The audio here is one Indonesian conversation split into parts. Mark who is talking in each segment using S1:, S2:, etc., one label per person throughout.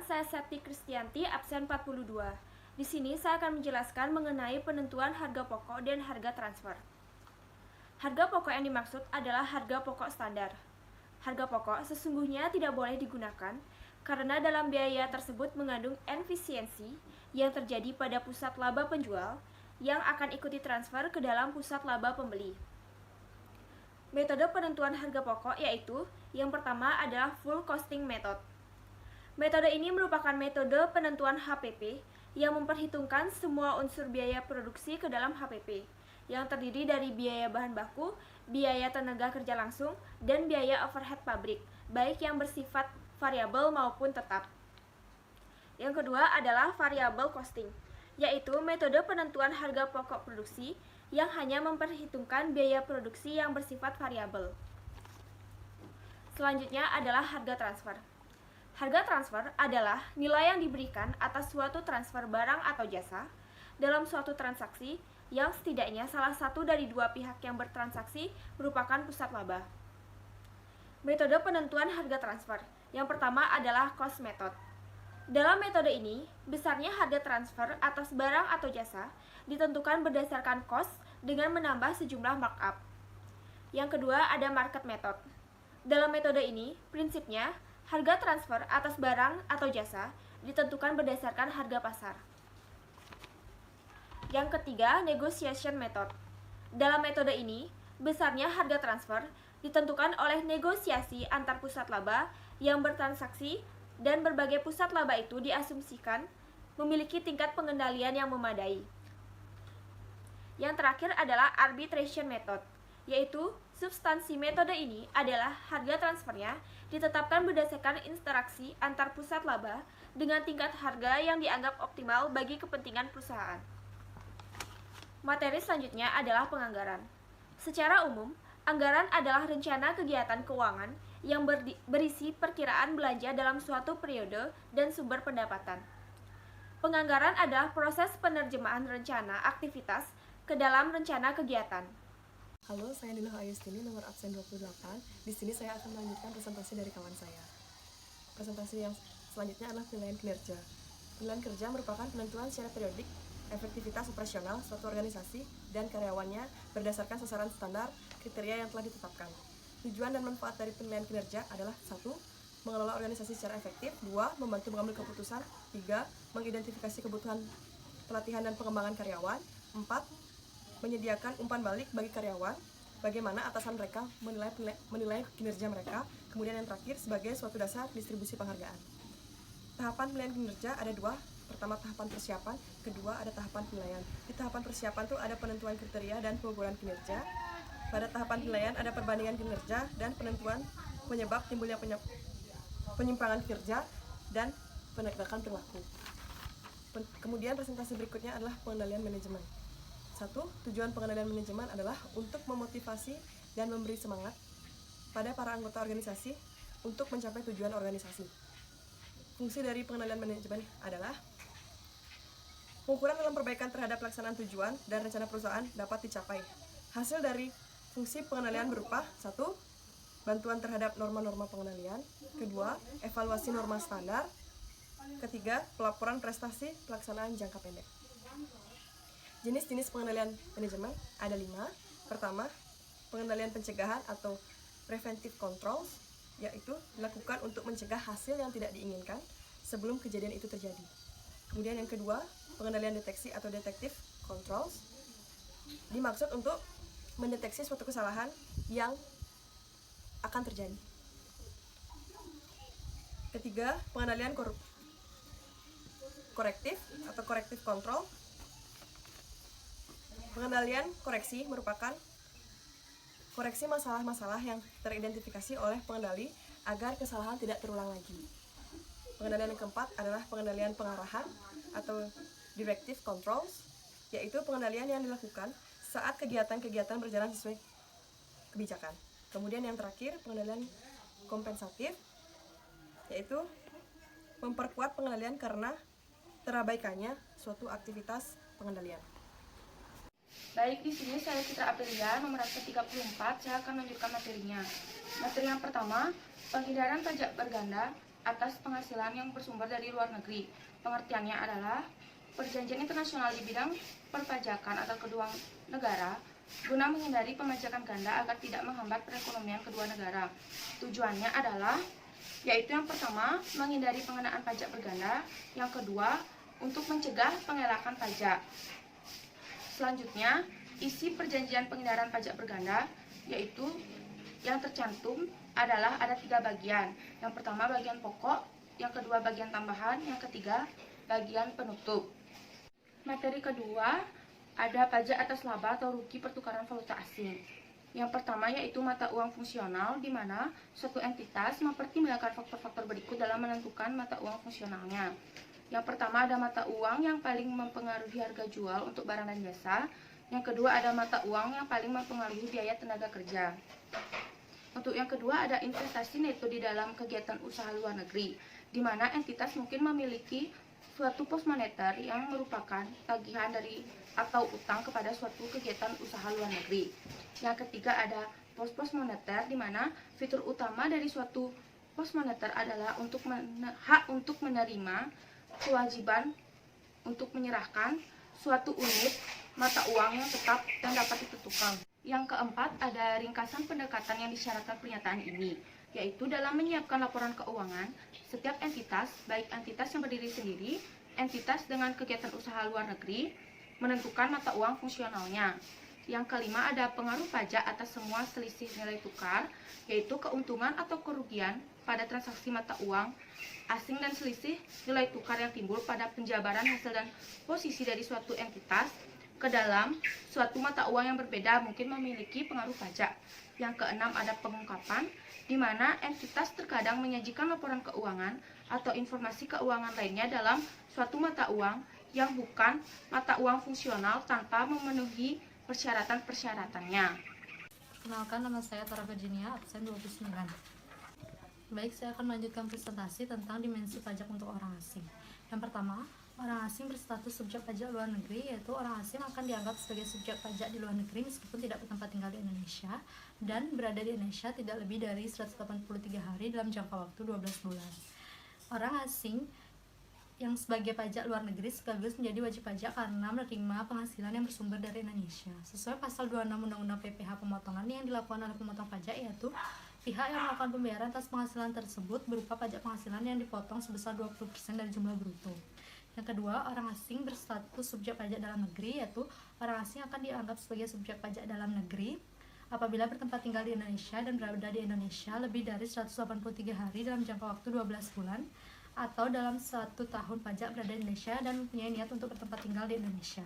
S1: saya Septi Kristianti, absen 42. Di sini saya akan menjelaskan mengenai penentuan harga pokok dan harga transfer. Harga pokok yang dimaksud adalah harga pokok standar. Harga pokok sesungguhnya tidak boleh digunakan karena dalam biaya tersebut mengandung efisiensi yang terjadi pada pusat laba penjual yang akan ikuti transfer ke dalam pusat laba pembeli. Metode penentuan harga pokok yaitu yang pertama adalah full costing method. Metode ini merupakan metode penentuan HPP yang memperhitungkan semua unsur biaya produksi ke dalam HPP, yang terdiri dari biaya bahan baku, biaya tenaga kerja langsung, dan biaya overhead pabrik, baik yang bersifat variabel maupun tetap. Yang kedua adalah variable costing, yaitu metode penentuan harga pokok produksi yang hanya memperhitungkan biaya produksi yang bersifat variabel. Selanjutnya adalah harga transfer. Harga transfer adalah nilai yang diberikan atas suatu transfer barang atau jasa dalam suatu transaksi yang setidaknya salah satu dari dua pihak yang bertransaksi merupakan pusat laba. Metode penentuan harga transfer. Yang pertama adalah cost method. Dalam metode ini, besarnya harga transfer atas barang atau jasa ditentukan berdasarkan cost dengan menambah sejumlah markup. Yang kedua ada market method. Dalam metode ini, prinsipnya harga transfer atas barang atau jasa ditentukan berdasarkan harga pasar. Yang ketiga, negotiation method. Dalam metode ini, besarnya harga transfer ditentukan oleh negosiasi antar pusat laba yang bertransaksi dan berbagai pusat laba itu diasumsikan memiliki tingkat pengendalian yang memadai. Yang terakhir adalah arbitration method, yaitu substansi metode ini adalah harga transfernya ditetapkan berdasarkan interaksi antar pusat laba dengan tingkat harga yang dianggap optimal bagi kepentingan perusahaan. Materi selanjutnya adalah penganggaran. Secara umum, anggaran adalah rencana kegiatan keuangan yang berisi perkiraan belanja dalam suatu periode dan sumber pendapatan. Penganggaran adalah proses penerjemahan rencana aktivitas ke dalam rencana kegiatan.
S2: Halo, saya Dina Ayustini, nomor absen 28. Di sini saya akan melanjutkan presentasi dari kawan saya. Presentasi yang selanjutnya adalah penilaian kinerja. Penilaian kerja merupakan penentuan secara periodik efektivitas operasional suatu organisasi dan karyawannya berdasarkan sasaran standar kriteria yang telah ditetapkan. Tujuan dan manfaat dari penilaian kinerja adalah 1. Mengelola organisasi secara efektif. 2. Membantu mengambil keputusan. 3. Mengidentifikasi kebutuhan pelatihan dan pengembangan karyawan. 4. Menyediakan umpan balik bagi karyawan, bagaimana atasan mereka menilai kinerja mereka. Kemudian yang terakhir sebagai suatu dasar distribusi penghargaan. Tahapan penilaian kinerja ada 2. Pertama tahapan persiapan, kedua ada tahapan penilaian. Di tahapan persiapan tuh ada penentuan kriteria dan pengukuran kinerja. Pada tahapan penilaian ada perbandingan kinerja dan penentuan penyebab timbulnya penyimpangan kinerja dan penegakan perilaku. Kemudian presentasi berikutnya adalah pengendalian manajemen. 1. Tujuan pengendalian manajemen adalah untuk memotivasi dan memberi semangat pada para anggota organisasi untuk mencapai tujuan organisasi. Fungsi dari pengendalian manajemen adalah pengukuran dalam perbaikan terhadap pelaksanaan tujuan dan rencana perusahaan dapat dicapai. Hasil dari fungsi pengendalian berupa 1. Bantuan terhadap norma-norma pengendalian. 2. Evaluasi norma standar. 3. Pelaporan prestasi pelaksanaan jangka pendek. Jenis-jenis pengendalian manajemen ada 5. Pertama, pengendalian pencegahan atau preventive controls, yaitu dilakukan untuk mencegah hasil yang tidak diinginkan sebelum kejadian itu terjadi. Kemudian yang kedua, pengendalian deteksi atau detective controls, dimaksud untuk mendeteksi suatu kesalahan yang akan terjadi. Ketiga, pengendalian korektif atau corrective control. Pengendalian koreksi merupakan koreksi masalah-masalah yang teridentifikasi oleh pengendali agar kesalahan tidak terulang lagi. Pengendalian yang keempat adalah pengendalian pengarahan atau directive controls, yaitu pengendalian yang dilakukan saat kegiatan-kegiatan berjalan sesuai kebijakan. Kemudian yang terakhir, pengendalian kompensatif, yaitu memperkuat pengendalian karena terabaikannya suatu aktivitas pengendalian.
S3: Baik, di sini saya Citra Aprilia, nomor absen 34. Saya akan melanjutkan materinya. Materi yang pertama, penghindaran pajak berganda atas penghasilan yang bersumber dari luar negeri. Pengertiannya adalah perjanjian internasional di bidang perpajakan atau kedua negara guna menghindari pemajakan ganda agar tidak menghambat perekonomian kedua negara. Tujuannya adalah yaitu yang pertama, menghindari pengenaan pajak berganda, yang kedua, untuk mencegah pengelakan pajak. Selanjutnya, isi perjanjian penghindaran pajak berganda yaitu yang tercantum adalah ada 3 bagian. Yang pertama bagian pokok, yang kedua bagian tambahan, yang ketiga bagian penutup. Materi kedua ada pajak atas laba atau rugi pertukaran valuta asing. Yang pertama yaitu mata uang fungsional, di mana suatu entitas mempertimbangkan faktor-faktor berikut dalam menentukan mata uang fungsionalnya. Yang pertama ada mata uang yang paling mempengaruhi harga jual untuk barang dan jasa. Yang kedua ada mata uang yang paling mempengaruhi biaya tenaga kerja. Untuk yang kedua ada investasi neto di dalam kegiatan usaha luar negeri, di mana entitas mungkin memiliki suatu pos moneter yang merupakan tagihan dari atau utang kepada suatu kegiatan usaha luar negeri. Yang ketiga ada pos-pos moneter, di mana fitur utama dari suatu pos moneter adalah hak untuk menerima kewajiban untuk menyerahkan suatu unit mata uang yang tetap dan dapat ditentukan. Yang keempat, ada ringkasan pendekatan yang disyaratkan pernyataan ini, yaitu dalam menyiapkan laporan keuangan, setiap entitas, baik entitas yang berdiri sendiri, entitas dengan kegiatan usaha luar negeri, menentukan mata uang fungsionalnya. Yang kelima, ada pengaruh pajak atas semua selisih nilai tukar, yaitu keuntungan atau kerugian pada transaksi mata uang asing dan selisih nilai tukar yang timbul pada penjabaran hasil dan posisi dari suatu entitas ke dalam suatu mata uang yang berbeda mungkin memiliki pengaruh pajak. Yang keenam ada pengungkapan, di mana entitas terkadang menyajikan laporan keuangan atau informasi keuangan lainnya dalam suatu mata uang yang bukan mata uang fungsional tanpa memenuhi persyaratan-persyaratannya.
S4: Kenalkan, nama saya Tara Virginia, absen 29. Baik, saya akan melanjutkan presentasi tentang dimensi pajak untuk orang asing. Yang pertama, orang asing berstatus subjek pajak luar negeri, yaitu orang asing akan dianggap sebagai subjek pajak di luar negeri meskipun tidak bertempat tinggal di Indonesia dan berada di Indonesia tidak lebih dari 183 hari dalam jangka waktu 12 bulan. Orang asing yang sebagai pajak luar negeri sekaligus menjadi wajib pajak karena menerima penghasilan yang bersumber dari Indonesia. Sesuai pasal 26 Undang-Undang PPh pemotongan yang dilakukan oleh pemotong pajak, yaitu pihak yang melakukan pembayaran atas penghasilan tersebut berupa pajak penghasilan yang dipotong sebesar 20% dari jumlah bruto. Yang kedua, orang asing berstatus subjek pajak dalam negeri, yaitu orang asing akan dianggap sebagai subjek pajak dalam negeri apabila bertempat tinggal di Indonesia dan berada di Indonesia lebih dari 183 hari dalam jangka waktu 12 bulan atau dalam 1 tahun pajak berada di Indonesia dan mempunyai niat untuk bertempat tinggal di Indonesia.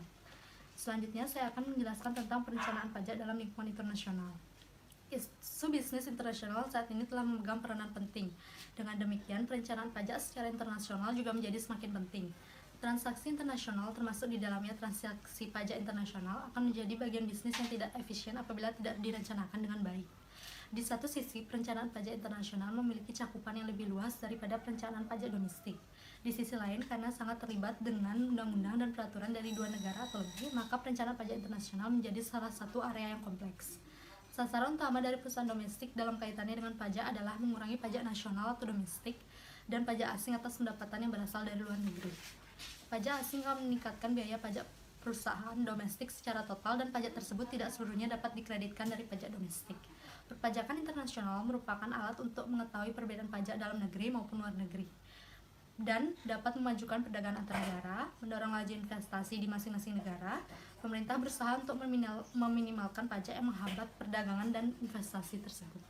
S4: Selanjutnya, saya akan menjelaskan tentang perencanaan pajak dalam lingkungan internasional. Isu bisnis internasional saat ini telah memegang peranan penting. Dengan demikian, perencanaan pajak secara internasional juga menjadi semakin penting. Transaksi internasional, termasuk di dalamnya transaksi pajak internasional, akan menjadi bagian bisnis yang tidak efisien apabila tidak direncanakan dengan baik. Di satu sisi, perencanaan pajak internasional memiliki cakupan yang lebih luas daripada perencanaan pajak domestik. Di sisi lain, karena sangat terlibat dengan undang-undang dan peraturan dari 2 negara atau lebih, maka perencanaan pajak internasional menjadi salah satu area yang kompleks. Sasaran utama dari perusahaan domestik dalam kaitannya dengan pajak adalah mengurangi pajak nasional atau domestik dan pajak asing atas pendapatan yang berasal dari luar negeri. Pajak asing akan meningkatkan biaya pajak perusahaan domestik secara total dan pajak tersebut tidak seluruhnya dapat dikreditkan dari pajak domestik. Perpajakan internasional merupakan alat untuk mengetahui perbedaan pajak dalam negeri maupun luar negeri dan dapat memajukan perdagangan antar negara, mendorong laju investasi di masing-masing negara. Pemerintah berusaha untuk meminimalkan pajak yang menghambat perdagangan dan investasi tersebut.